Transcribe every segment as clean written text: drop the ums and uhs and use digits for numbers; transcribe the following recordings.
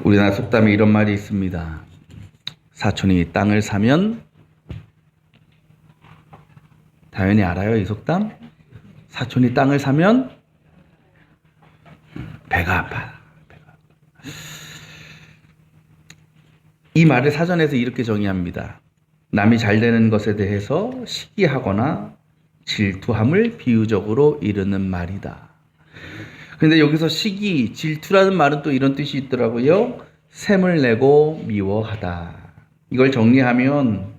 우리나라 속담에 이런 말이 있습니다. 사촌이 땅을 사면, 당연히 알아요, 이 속담? 사촌이 땅을 사면 배가 아파. 이 말을 사전에서 이렇게 정의합니다. 남이 잘 되는 것에 대해서 시기하거나 질투함을 비유적으로 이르는 말이다. 근데 여기서 시기, 질투라는 말은 또 이런 뜻이 있더라고요. 샘을 내고 미워하다. 이걸 정리하면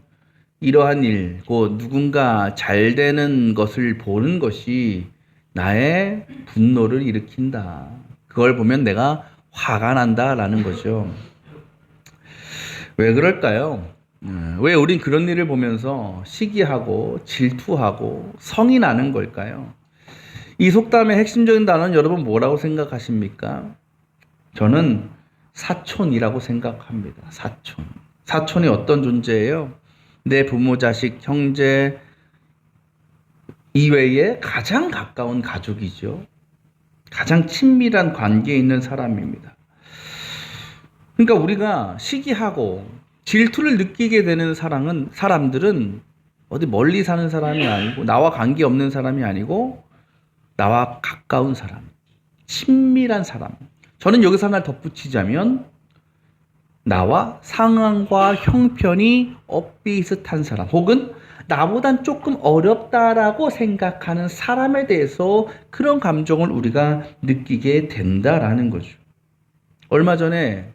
이러한 일, 곧 누군가 잘 되는 것을 보는 것이 나의 분노를 일으킨다. 그걸 보면 내가 화가 난다라는 거죠. 왜 그럴까요? 왜 우린 그런 일을 보면서 시기하고 질투하고 성이 나는 걸까요? 이 속담의 핵심적인 단어는 여러분 뭐라고 생각하십니까? 저는 사촌이라고 생각합니다. 사촌. 사촌이 어떤 존재예요? 내 부모, 자식, 형제 이외에 가장 가까운 가족이죠. 가장 친밀한 관계에 있는 사람입니다. 그러니까 우리가 시기하고 질투를 느끼게 되는 사람들은 어디 멀리 사는 사람이 아니고 나와 관계없는 사람이 아니고 나와 가까운 사람, 친밀한 사람. 저는 여기서 하나 덧붙이자면 나와 상황과 형편이 엇비슷한 사람 혹은 나보단 조금 어렵다라고 생각하는 사람에 대해서 그런 감정을 우리가 느끼게 된다라는 거죠. 얼마 전에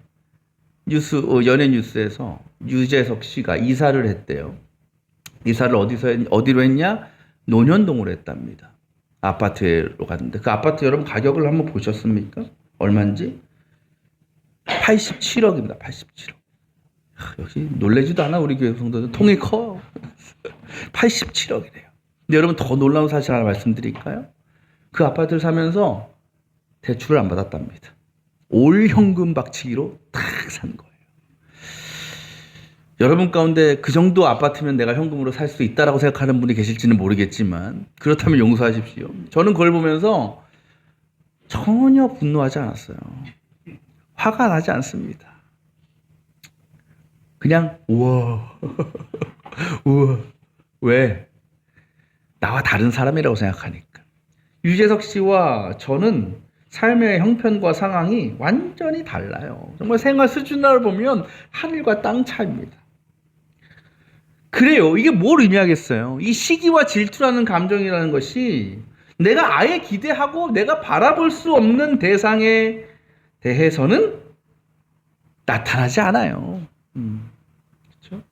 연예 뉴스에서 유재석 씨가 이사를 했대요. 이사를 어디로 했냐? 논현동으로 했답니다. 아파트로 갔는데 그 아파트 여러분 가격을 한번 보셨습니까? 얼마인지? 87억입니다. 87억. 역시 놀라지도 않아 우리 교회 성도들 통이 커. 87억이래요. 근데 여러분 더 놀라운 사실 하나 말씀드릴까요? 그 아파트를 사면서 대출을 안 받았답니다. 올 현금 박치기로 탁 산 거예요. 여러분 가운데 그 정도 아파트면 내가 현금으로 살 수 있다라고 생각하는 분이 계실지는 모르겠지만 그렇다면 용서하십시오. 저는 그걸 보면서 전혀 분노하지 않았어요. 화가 나지 않습니다. 그냥 우와 우와 왜? 나와 다른 사람이라고 생각하니까. 유재석 씨와 저는 삶의 형편과 상황이 완전히 달라요. 정말 생활 수준을 보면 하늘과 땅 차이입니다. 그래요. 이게 뭘 의미하겠어요? 이 시기와 질투라는 감정이라는 것이 내가 아예 기대하고 내가 바라볼 수 없는 대상에 대해서는 나타나지 않아요. 그렇죠?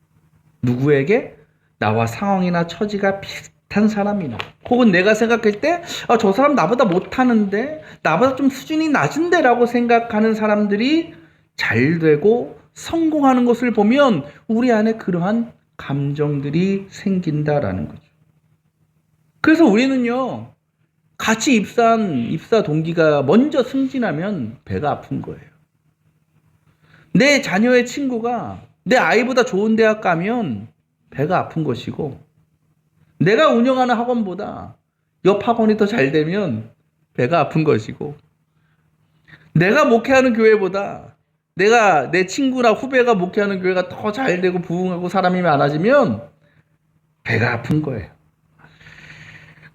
누구에게 나와 상황이나 처지가 비슷한 사람이나 혹은 내가 생각할 때 저 사람 나보다 못하는데 나보다 좀 수준이 낮은데 라고 생각하는 사람들이 잘 되고 성공하는 것을 보면 우리 안에 그러한 감정들이 생긴다라는 거죠. 그래서 우리는요, 같이 입사한 입사 동기가 먼저 승진하면 배가 아픈 거예요. 내 자녀의 친구가 내 아이보다 좋은 대학 가면 배가 아픈 것이고, 내가 운영하는 학원보다 옆 학원이 더 잘 되면 배가 아픈 것이고, 내가 목회하는 교회보다 내 친구나 후배가 목회하는 교회가 더 잘 되고 부흥하고 사람이 많아지면 배가 아픈 거예요.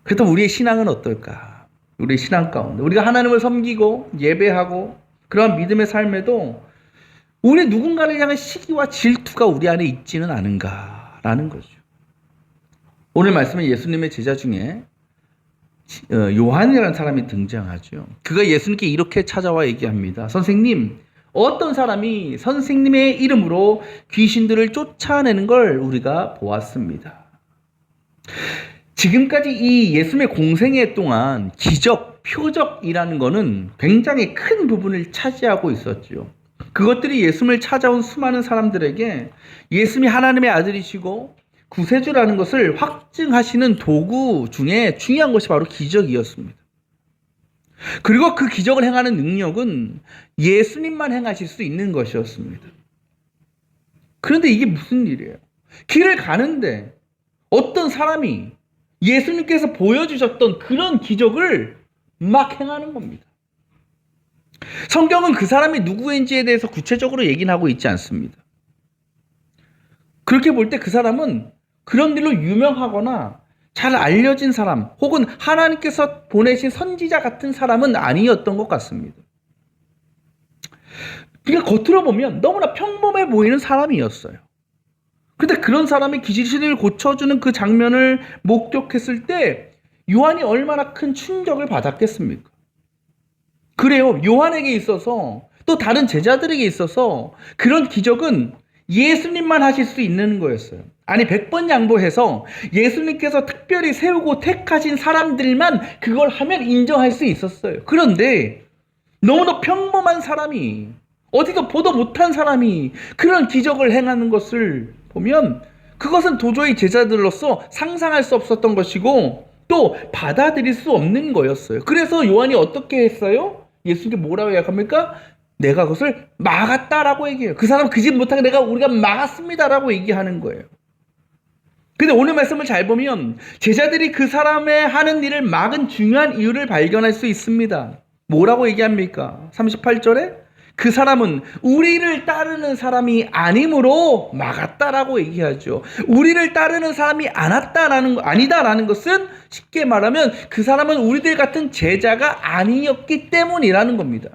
그렇다면 우리의 신앙은 어떨까? 우리의 신앙 가운데 우리가 하나님을 섬기고 예배하고 그러한 믿음의 삶에도 우리 누군가를 향한 시기와 질투가 우리 안에 있지는 않은가라는 거죠. 오늘 말씀은 예수님의 제자 중에 요한이라는 사람이 등장하죠. 그가 예수님께 이렇게 찾아와 얘기합니다. 선생님, 어떤 사람이 선생님의 이름으로 귀신들을 쫓아내는 걸 우리가 보았습니다. 지금까지 이 예수님의 공생애 동안 기적, 표적이라는 것은 굉장히 큰 부분을 차지하고 있었죠. 그것들이 예수님을 찾아온 수많은 사람들에게 예수님이 하나님의 아들이시고 구세주라는 것을 확증하시는 도구 중에 중요한 것이 바로 기적이었습니다. 그리고 그 기적을 행하는 능력은 예수님만 행하실 수 있는 것이었습니다. 그런데 이게 무슨 일이에요? 길을 가는데 어떤 사람이 예수님께서 보여주셨던 그런 기적을 막 행하는 겁니다. 성경은 그 사람이 누구인지에 대해서 구체적으로 얘기는 하고 있지 않습니다. 그렇게 볼 때 그 사람은 그런 일로 유명하거나 잘 알려진 사람, 혹은 하나님께서 보내신 선지자 같은 사람은 아니었던 것 같습니다. 그러니까 겉으로 보면 너무나 평범해 보이는 사람이었어요. 근데 그런 사람이 귀신을 고쳐주는 그 장면을 목격했을 때 요한이 얼마나 큰 충격을 받았겠습니까? 그래요. 요한에게 있어서, 또 다른 제자들에게 있어서 그런 기적은 예수님만 하실 수 있는 거였어요. 아니, 100번 양보해서 예수님께서 특별히 세우고 택하신 사람들만 그걸 하면 인정할 수 있었어요. 그런데 너무나 평범한 사람이, 어디도 보도 못한 사람이 그런 기적을 행하는 것을 보면 그것은 도저히 제자들로서 상상할 수 없었던 것이고 또 받아들일 수 없는 거였어요. 그래서 요한이 어떻게 했어요? 예수님께 뭐라고 얘기합니까? 내가 그것을 막았다라고 얘기해요. 그 사람 그 짓 못하게 우리가 막았습니다라고 얘기하는 거예요. 근데 오늘 말씀을 잘 보면 제자들이 그 사람의 하는 일을 막은 중요한 이유를 발견할 수 있습니다. 뭐라고 얘기합니까? 38절에 그 사람은 우리를 따르는 사람이 아니므로 막았다라고 얘기하죠. 우리를 따르는 사람이 아니다라는 것은 쉽게 말하면 그 사람은 우리들 같은 제자가 아니었기 때문이라는 겁니다.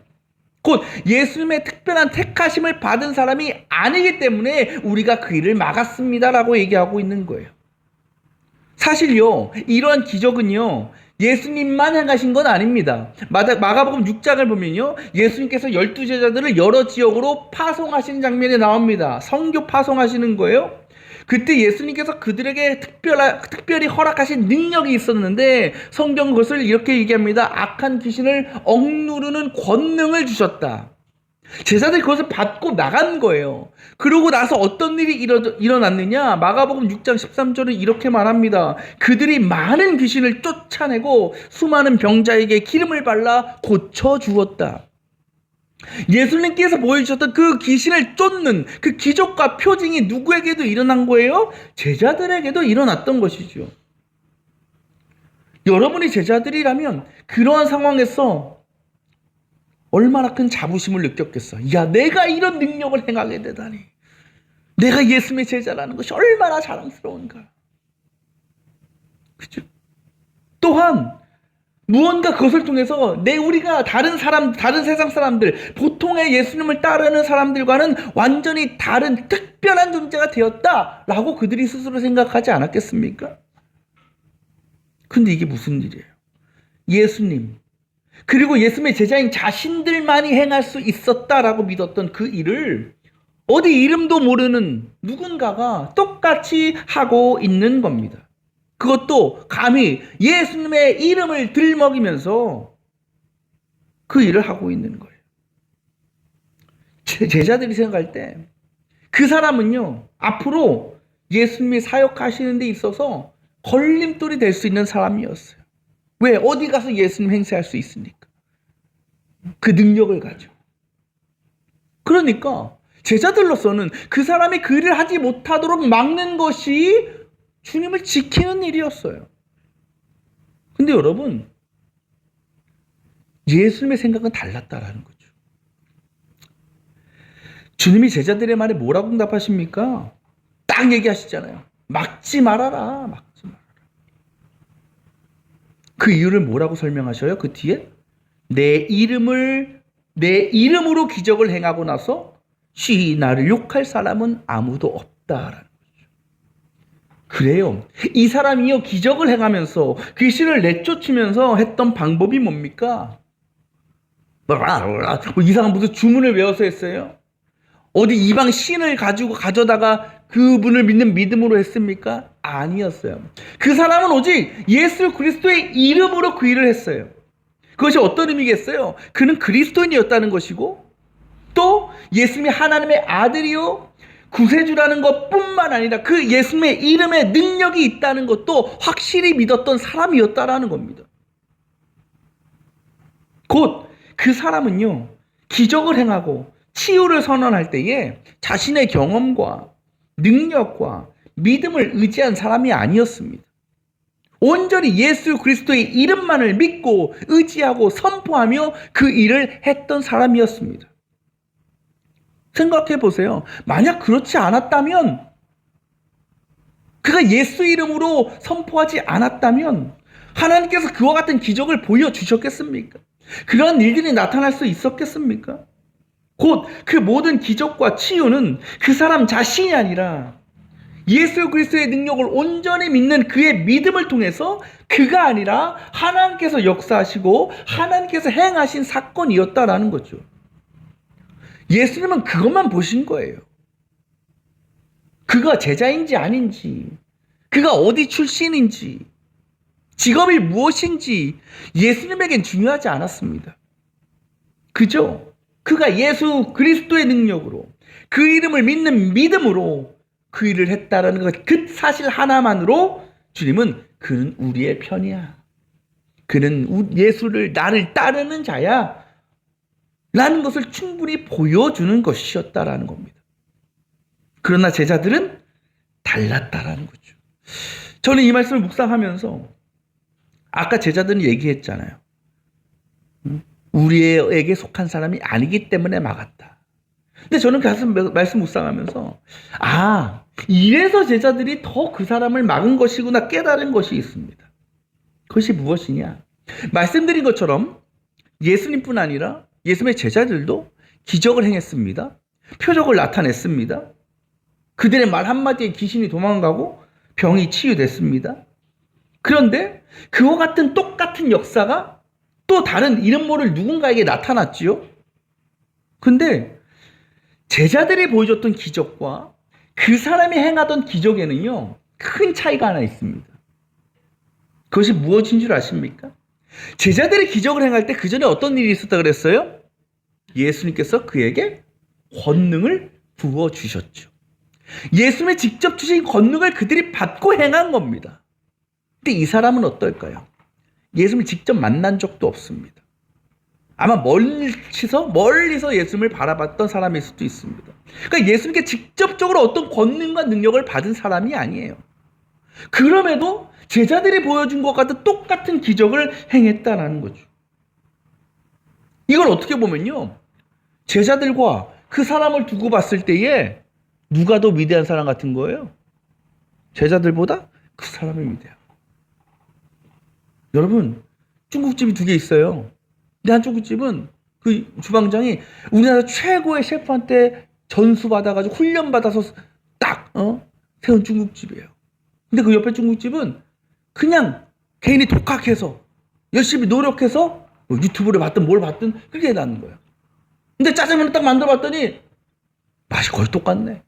곧 예수님의 특별한 택하심을 받은 사람이 아니기 때문에 우리가 그 일을 막았습니다라고 얘기하고 있는 거예요. 사실요, 이러한 기적은요, 예수님만 행하신 건 아닙니다. 마가복음 6장을 보면요, 예수님께서 12제자들을 여러 지역으로 파송하시는 장면이 나옵니다. 선교 파송하시는 거예요. 그때 예수님께서 그들에게 특별히 허락하신 능력이 있었는데 성경은 그것을 이렇게 얘기합니다. 악한 귀신을 억누르는 권능을 주셨다. 제자들이 그것을 받고 나간 거예요. 그러고 나서 어떤 일이 일어났느냐? 마가복음 6장 13절은 이렇게 말합니다. 그들이 많은 귀신을 쫓아내고 수많은 병자에게 기름을 발라 고쳐주었다. 예수님께서 보여주셨던 그 귀신을 쫓는 그 기적과 표징이 누구에게도 일어난 거예요? 제자들에게도 일어났던 것이죠. 여러분이 제자들이라면 그러한 상황에서 얼마나 큰 자부심을 느꼈겠어. 야, 내가 이런 능력을 행하게 되다니. 내가 예수님의 제자라는 것이 얼마나 자랑스러운가. 그죠? 또한 무언가 그것을 통해서 우리가 다른 세상 사람들, 보통의 예수님을 따르는 사람들과는 완전히 다른 특별한 존재가 되었다라고 그들이 스스로 생각하지 않았겠습니까? 근데 이게 무슨 일이에요? 예수님, 그리고 예수님의 제자인 자신들만이 행할 수 있었다라고 믿었던 그 일을 어디 이름도 모르는 누군가가 똑같이 하고 있는 겁니다. 그것도 감히 예수님의 이름을 들먹이면서 그 일을 하고 있는 거예요. 제자들이 생각할 때 그 사람은요, 앞으로 예수님이 사역하시는 데 있어서 걸림돌이 될 수 있는 사람이었어요. 왜? 어디 가서 예수님 행세할 수 있으니까. 그 능력을 가지고. 그러니까 제자들로서는 그 사람이 그 일을 하지 못하도록 막는 것이 주님을 지키는 일이었어요. 근데 여러분, 예수님의 생각은 달랐다라는 거죠. 주님이 제자들의 말에 뭐라고 응답하십니까? 딱 얘기하시잖아요. 막지 말아라. 막지 말아라. 그 이유를 뭐라고 설명하셔요? 그 뒤에? 내 이름으로 기적을 행하고 나서 나를 욕할 사람은 아무도 없다라는 거죠. 그래요. 이 사람이요, 기적을 행하면서 귀신을 내쫓으면서 했던 방법이 뭡니까? 이상한 무슨 주문을 외워서 했어요? 어디 이방 신을 가져다가 그분을 믿는 믿음으로 했습니까? 아니었어요. 그 사람은 오직 예수 그리스도의 이름으로 그 일을 했어요. 그것이 어떤 의미겠어요? 그는 그리스도인이었다는 것이고, 또 예수님이 하나님의 아들이요 구세주라는 것뿐만 아니라 그 예수님의 이름에 능력이 있다는 것도 확실히 믿었던 사람이었다라는 겁니다. 곧 그 사람은요, 기적을 행하고 치유를 선언할 때에 자신의 경험과 능력과 믿음을 의지한 사람이 아니었습니다. 온전히 예수 그리스도의 이름만을 믿고 의지하고 선포하며 그 일을 했던 사람이었습니다. 생각해 보세요. 만약 그렇지 않았다면, 그가 예수 이름으로 선포하지 않았다면 하나님께서 그와 같은 기적을 보여주셨겠습니까? 그런 일들이 나타날 수 있었겠습니까? 곧 그 모든 기적과 치유는 그 사람 자신이 아니라 예수 그리스도의 능력을 온전히 믿는 그의 믿음을 통해서, 그가 아니라 하나님께서 역사하시고 하나님께서 행하신 사건이었다라는 거죠. 예수님은 그것만 보신 거예요. 그가 제자인지 아닌지, 그가 어디 출신인지, 직업이 무엇인지 예수님에겐 중요하지 않았습니다. 그죠? 그가 예수 그리스도의 능력으로, 그 이름을 믿는 믿음으로 그 일을 했다라는 것, 그 사실 하나만으로 주님은 그는 우리의 편이야, 그는 예수를, 나를 따르는 자야 라는 것을 충분히 보여주는 것이었다라는 겁니다. 그러나 제자들은 달랐다라는 거죠. 저는 이 말씀을 묵상하면서 아까 제자들은 얘기했잖아요. 우리에게 속한 사람이 아니기 때문에 막았다. 근데 저는 그 말씀 묵상하면서, 이래서 제자들이 더 그 사람을 막은 것이구나 깨달은 것이 있습니다. 그것이 무엇이냐? 말씀드린 것처럼 예수님뿐 아니라 예수님의 제자들도 기적을 행했습니다. 표적을 나타냈습니다. 그들의 말 한마디에 귀신이 도망가고 병이 치유됐습니다. 그런데 그와 같은 똑같은 역사가 또 다른 이름 모를 누군가에게 나타났지요. 근데 제자들이 보여줬던 기적과 그 사람이 행하던 기적에는요, 큰 차이가 하나 있습니다. 그것이 무엇인 줄 아십니까? 제자들이 기적을 행할 때 그 전에 어떤 일이 있었다 그랬어요? 예수님께서 그에게 권능을 부어주셨죠. 예수님의 직접 주신 권능을 그들이 받고 행한 겁니다. 근데 이 사람은 어떨까요? 예수님을 직접 만난 적도 없습니다. 아마 멀리서 예수님을 바라봤던 사람일 수도 있습니다. 그러니까 예수님께 직접적으로 어떤 권능과 능력을 받은 사람이 아니에요. 그럼에도 제자들이 보여준 것 같은 똑같은 기적을 행했다라는 거죠. 이걸 어떻게 보면요, 제자들과 그 사람을 두고 봤을 때에 누가 더 위대한 사람 같은 거예요? 제자들보다 그 사람이 위대하고. 여러분, 중국집이 2개 있어요. 근데 한 중국집은 그 주방장이 우리나라 최고의 셰프한테 전수 받아가지고 훈련 받아서 딱 세운 중국집이에요. 근데 그 옆에 중국집은 그냥 개인이 독학해서 열심히 노력해서 유튜브를 봤든 뭘 봤든 그렇게 해놨는 거예요. 근데 짜장면을 딱 만들어봤더니 맛이 거의 똑같네.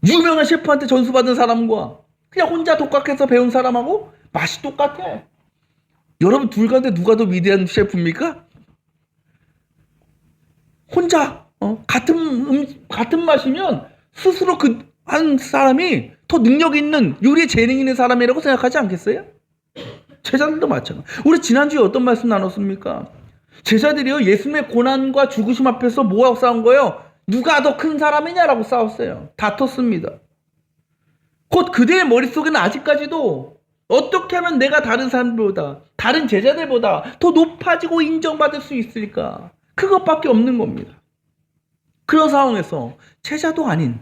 유명한 셰프한테 전수 받은 사람과 그냥 혼자 독학해서 배운 사람하고 맛이 똑같아. 여러분, 둘 가운데 누가 더 위대한 셰프입니까? 혼자 같은 맛이면 스스로 그 한 사람이 더 능력 있는, 요리에 재능 있는 사람이라고 생각하지 않겠어요? 제자들도 마찬가지. 우리 지난주에 어떤 말씀 나눴습니까? 제자들이요, 예수님의 고난과 죽으심 앞에서 뭐하고 싸운 거예요? 누가 더 큰 사람이냐라고 싸웠어요. 다퉜습니다. 곧 그들의 머릿속에는 아직까지도 어떻게 하면 내가 다른 사람들보다, 다른 제자들보다 더 높아지고 인정받을 수 있을까? 그것밖에 없는 겁니다. 그런 상황에서 제자도 아닌,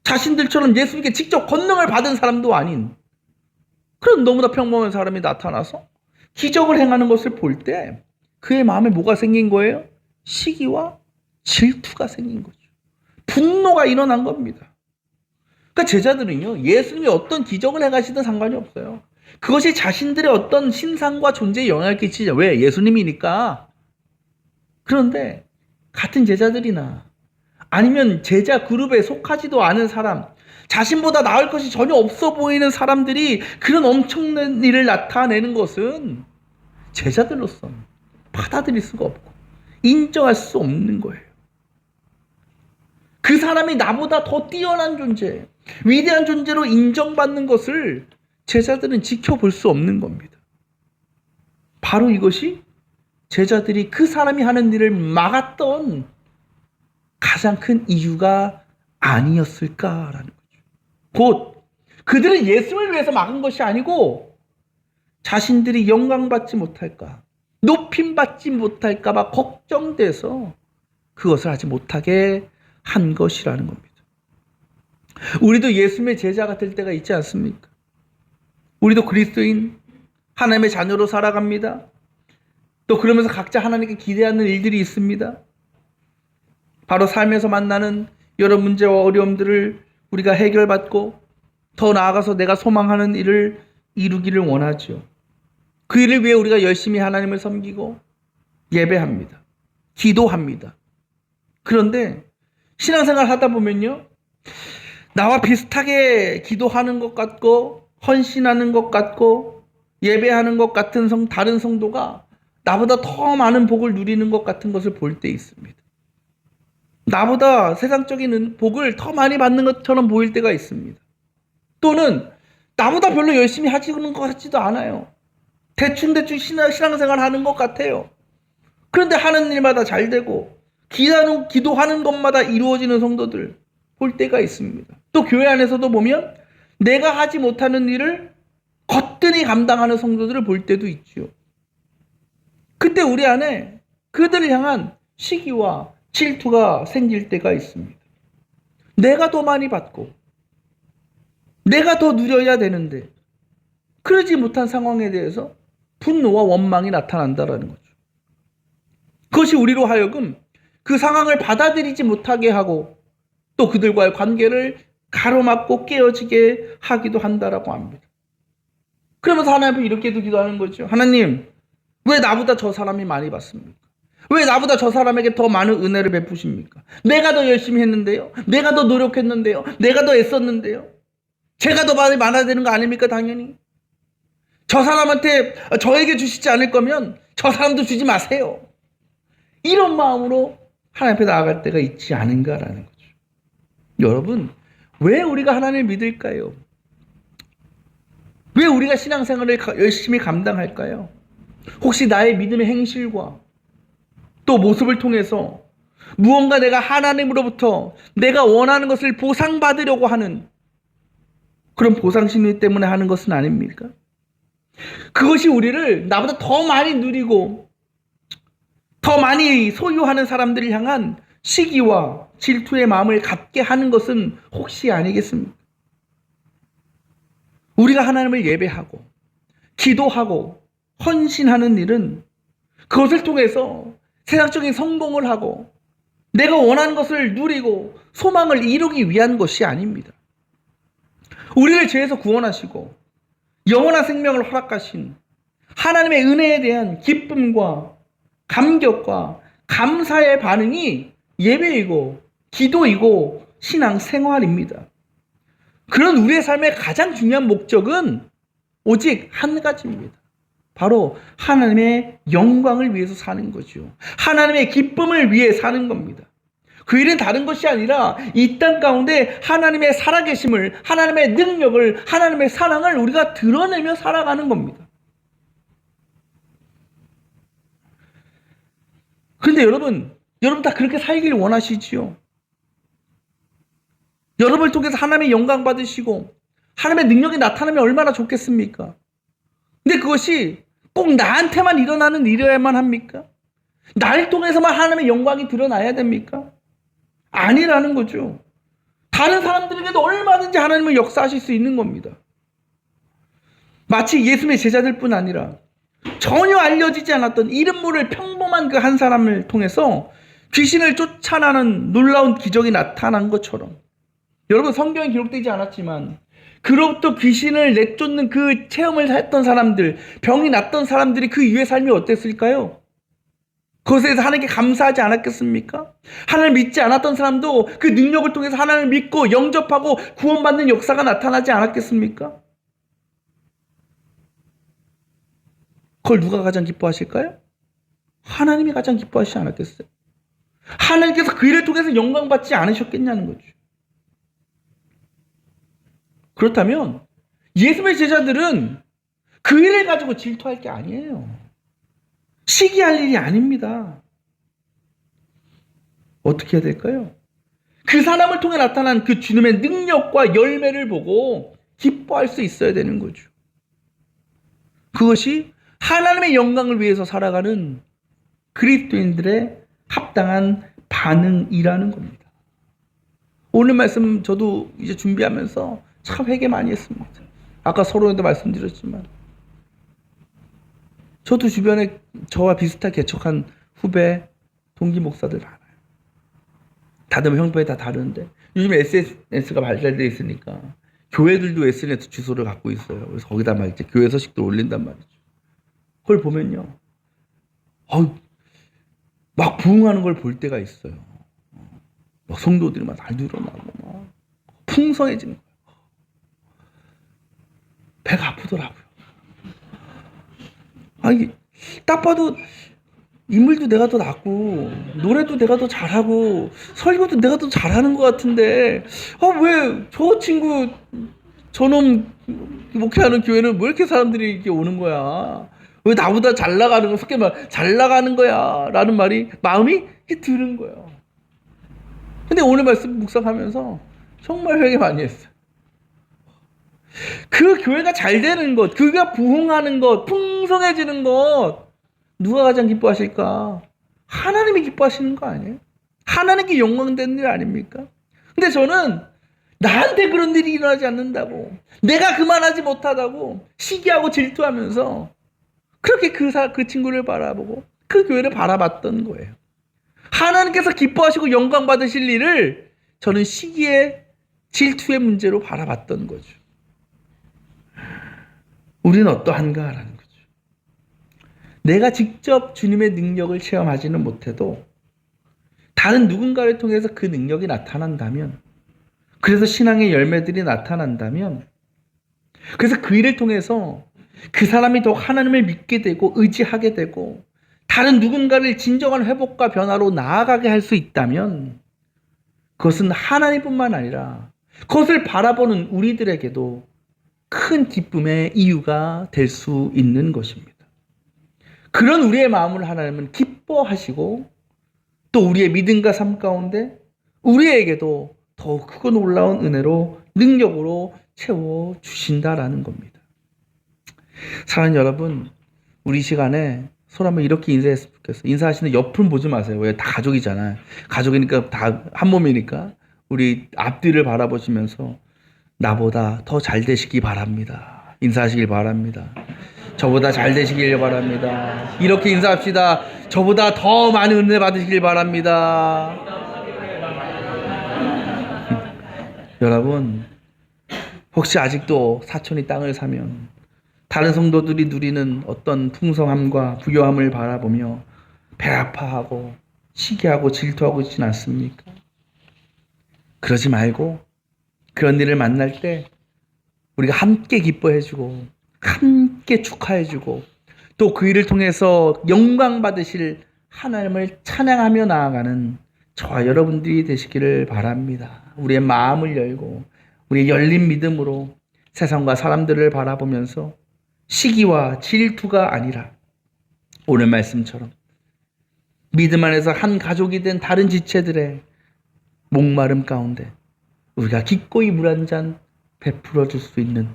자신들처럼 예수님께 직접 권능을 받은 사람도 아닌 그런 너무나 평범한 사람이 나타나서 기적을 행하는 것을 볼 때 그의 마음에 뭐가 생긴 거예요? 시기와 질투가 생긴 거죠. 분노가 일어난 겁니다. 그러니까 제자들은요, 예수님이 어떤 기적을 행하시든 상관이 없어요. 그것이 자신들의 어떤 신상과 존재에 영향을 끼치죠. 왜? 예수님이니까. 그런데 같은 제자들이나 아니면 제자 그룹에 속하지도 않은 사람, 자신보다 나을 것이 전혀 없어 보이는 사람들이 그런 엄청난 일을 나타내는 것은 제자들로서 받아들일 수가 없고 인정할 수 없는 거예요. 그 사람이 나보다 더 뛰어난 존재, 위대한 존재로 인정받는 것을 제자들은 지켜볼 수 없는 겁니다. 바로 이것이 제자들이 그 사람이 하는 일을 막았던 가장 큰 이유가 아니었을까라는 거죠. 곧 그들은 예수를 위해서 막은 것이 아니고 자신들이 영광받지 못할까, 높임받지 못할까 봐 걱정돼서 그것을 하지 못하게 한 것이라는 겁니다. 우리도 예수님의 제자가 될 때가 있지 않습니까? 우리도 그리스도인, 하나님의 자녀로 살아갑니다. 또 그러면서 각자 하나님께 기대하는 일들이 있습니다. 바로 삶에서 만나는 여러 문제와 어려움들을 우리가 해결받고 더 나아가서 내가 소망하는 일을 이루기를 원하죠. 그 일을 위해 우리가 열심히 하나님을 섬기고 예배합니다. 기도합니다. 그런데 신앙생활 하다 보면요, 나와 비슷하게 기도하는 것 같고 헌신하는 것 같고 예배하는 것 같은 다른 성도가 나보다 더 많은 복을 누리는 것 같은 것을 볼 때 있습니다. 나보다 세상적인 복을 더 많이 받는 것처럼 보일 때가 있습니다. 또는 나보다 별로 열심히 하시는 것 같지도 않아요. 대충 신앙생활 하는 것 같아요. 그런데 하는 일마다 잘 되고 기도하는 것마다 이루어지는 성도들 볼 때가 있습니다. 또 교회 안에서도 보면 내가 하지 못하는 일을 거뜬히 감당하는 성도들을 볼 때도 있죠. 그때 우리 안에 그들을 향한 시기와 질투가 생길 때가 있습니다. 내가 더 많이 받고 내가 더 누려야 되는데 그러지 못한 상황에 대해서 분노와 원망이 나타난다는 거죠. 그것이 우리로 하여금 그 상황을 받아들이지 못하게 하고 또 그들과의 관계를 가로막고 깨어지게 하기도 한다라고 합니다. 그러면서 하나님 앞에 이렇게도 기도하는 거죠. 하나님, 왜 나보다 저 사람이 많이 받습니까? 왜 나보다 저 사람에게 더 많은 은혜를 베푸십니까? 내가 더 열심히 했는데요. 내가 더 노력했는데요. 내가 더 애썼는데요. 제가 더 많이 많아야 되는 거 아닙니까? 당연히. 저 사람한테 저에게 주시지 않을 거면 저 사람도 주지 마세요. 이런 마음으로 하나님 앞에 나아갈 때가 있지 않은가라는 거죠. 여러분, 왜 우리가 하나님을 믿을까요? 왜 우리가 신앙생활을 열심히 감당할까요? 혹시 나의 믿음의 행실과 또 모습을 통해서 무언가 내가 하나님으로부터 내가 원하는 것을 보상받으려고 하는 그런 보상심리 때문에 하는 것은 아닙니까? 그것이 우리를 나보다 더 많이 누리고 더 많이 소유하는 사람들을 향한 시기와 질투의 마음을 갖게 하는 것은 혹시 아니겠습니까? 우리가 하나님을 예배하고 기도하고 헌신하는 일은 그것을 통해서 세상적인 성공을 하고 내가 원하는 것을 누리고 소망을 이루기 위한 것이 아닙니다. 우리를 죄에서 구원하시고 영원한 생명을 허락하신 하나님의 은혜에 대한 기쁨과 감격과 감사의 반응이 예배이고 기도이고 신앙생활입니다. 그런 우리의 삶의 가장 중요한 목적은 오직 한 가지입니다. 바로 하나님의 영광을 위해서 사는 거죠. 하나님의 기쁨을 위해 사는 겁니다. 그 일은 다른 것이 아니라 이 땅 가운데 하나님의 살아계심을, 하나님의 능력을, 하나님의 사랑을 우리가 드러내며 살아가는 겁니다. 그런데 여러분 다 그렇게 살길 원하시지요? 여러분을 통해서 하나님의 영광 받으시고 하나님의 능력이 나타나면 얼마나 좋겠습니까? 근데 그것이 꼭 나한테만 일어나는 일이어야만 합니까? 나를 통해서만 하나님의 영광이 드러나야 됩니까? 아니라는 거죠. 다른 사람들에게도 얼마든지 하나님을 역사하실 수 있는 겁니다. 마치 예수님의 제자들뿐 아니라 전혀 알려지지 않았던 이름 모를 평범한 그 한 사람을 통해서 귀신을 쫓아나는 놀라운 기적이 나타난 것처럼, 여러분 성경에 기록되지 않았지만 그로부터 귀신을 내쫓는 그 체험을 했던 사람들, 병이 났던 사람들이 그 이후의 삶이 어땠을까요? 그것에 대해서 하나님께 감사하지 않았겠습니까? 하나님을 믿지 않았던 사람도 그 능력을 통해서 하나님을 믿고 영접하고 구원받는 역사가 나타나지 않았겠습니까? 그걸 누가 가장 기뻐하실까요? 하나님이 가장 기뻐하시지 않았겠어요? 하나님께서 그 일을 통해서 영광 받지 않으셨겠냐는 거죠. 그렇다면 예수님의 제자들은 그 일을 가지고 질투할 게 아니에요. 시기할 일이 아닙니다. 어떻게 해야 될까요? 그 사람을 통해 나타난 그 주님의 능력과 열매를 보고 기뻐할 수 있어야 되는 거죠. 그것이 하나님의 영광을 위해서 살아가는 그리스도인들의 합당한 반응이라는 겁니다. 오늘 말씀 저도 이제 준비하면서 참 회개 많이 했습니다. 아까 서론에도 말씀드렸지만 저도 주변에 저와 비슷하게 개척한 후배 동기 목사들 많아요. 다들 형편이 다 다른데 요즘 SNS가 발달되어 있으니까 교회들도 SNS 주소를 갖고 있어요. 그래서 거기다 막 이제 교회 소식도 올린단 말이죠. 그걸 보면요, 막 부흥하는 걸 볼 때가 있어요. 막 성도들이 막 날 늘어나고 막 풍성해지는 거예요. 배가 아프더라고요. 아니, 딱 봐도 인물도 내가 더 낫고 노래도 내가 더 잘하고 설교도 내가 더 잘하는 것 같은데 왜 저 친구 저놈 목회하는 교회는 왜 이렇게 사람들이 이렇게 오는 거야? 왜 나보다 잘 나가는 거, 속게 말 잘 나가는 거야 라는 말이 마음이 드는 거예요. 근데 오늘 말씀 묵상하면서 정말 회개 많이 했어요. 그 교회가 잘 되는 것, 그가 부흥하는 것, 풍성해지는 것, 누가 가장 기뻐하실까? 하나님이 기뻐하시는 거 아니에요? 하나님께 영광되는 일 아닙니까? 근데 저는 나한테 그런 일이 일어나지 않는다고, 내가 그만하지 못하다고 시기하고 질투하면서 그렇게 그 친구를 바라보고 그 교회를 바라봤던 거예요. 하나님께서 기뻐하시고 영광 받으실 일을 저는 시기에 질투의 문제로 바라봤던 거죠. 우리는 어떠한가라는 거죠. 내가 직접 주님의 능력을 체험하지는 못해도 다른 누군가를 통해서 그 능력이 나타난다면, 그래서 신앙의 열매들이 나타난다면, 그래서 그 일을 통해서 그 사람이 더욱 하나님을 믿게 되고 의지하게 되고 다른 누군가를 진정한 회복과 변화로 나아가게 할 수 있다면, 그것은 하나님뿐만 아니라 그것을 바라보는 우리들에게도 큰 기쁨의 이유가 될 수 있는 것입니다. 그런 우리의 마음을 하나님은 기뻐하시고 또 우리의 믿음과 삶 가운데 우리에게도 더욱 크고 놀라운 은혜로 능력으로 채워주신다라는 겁니다. 사랑하는 여러분, 우리 시간에 서로 한번 이렇게 인사했으면 좋겠어요. 인사하시는 옆을 보지 마세요. 왜? 다 가족이잖아요. 가족이니까 다 한 몸이니까 우리 앞뒤를 바라보시면서 나보다 더 잘 되시기 바랍니다. 인사하시길 바랍니다. 저보다 잘 되시길 바랍니다. 이렇게 인사합시다. 저보다 더 많은 은혜 받으시길 바랍니다. 여러분, 혹시 아직도 사촌이 땅을 사면 다른 성도들이 누리는 어떤 풍성함과 부요함을 바라보며 배 아파하고 시기하고 질투하고 있지는 않습니까? 그러지 말고 그런 일을 만날 때 우리가 함께 기뻐해주고 함께 축하해주고 또 그 일을 통해서 영광 받으실 하나님을 찬양하며 나아가는 저와 여러분들이 되시기를 바랍니다. 우리의 마음을 열고 우리의 열린 믿음으로 세상과 사람들을 바라보면서 시기와 질투가 아니라 오늘 말씀처럼 믿음 안에서 한 가족이 된 다른 지체들의 목마름 가운데 우리가 기꺼이 물 한 잔 베풀어 줄 수 있는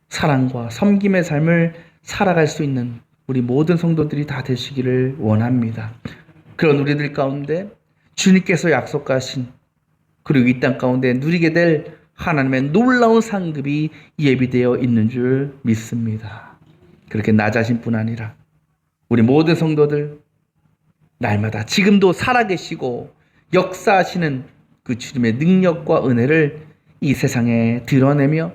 사랑과 섬김의 삶을 살아갈 수 있는 우리 모든 성도들이 다 되시기를 원합니다. 그런 우리들 가운데 주님께서 약속하신 그리고 이 땅 가운데 누리게 될 하나님의 놀라운 상급이 예비되어 있는 줄 믿습니다. 그렇게 나 자신뿐 아니라 우리 모든 성도들 날마다 지금도 살아계시고 역사하시는 그 주님의 능력과 은혜를 이 세상에 드러내며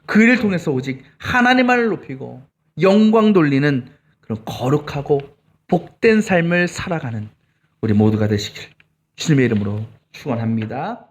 그 일을 통해서 오직 하나님만을 높이고 영광 돌리는 그런 거룩하고 복된 삶을 살아가는 우리 모두가 되시길 주님의 이름으로 축원합니다.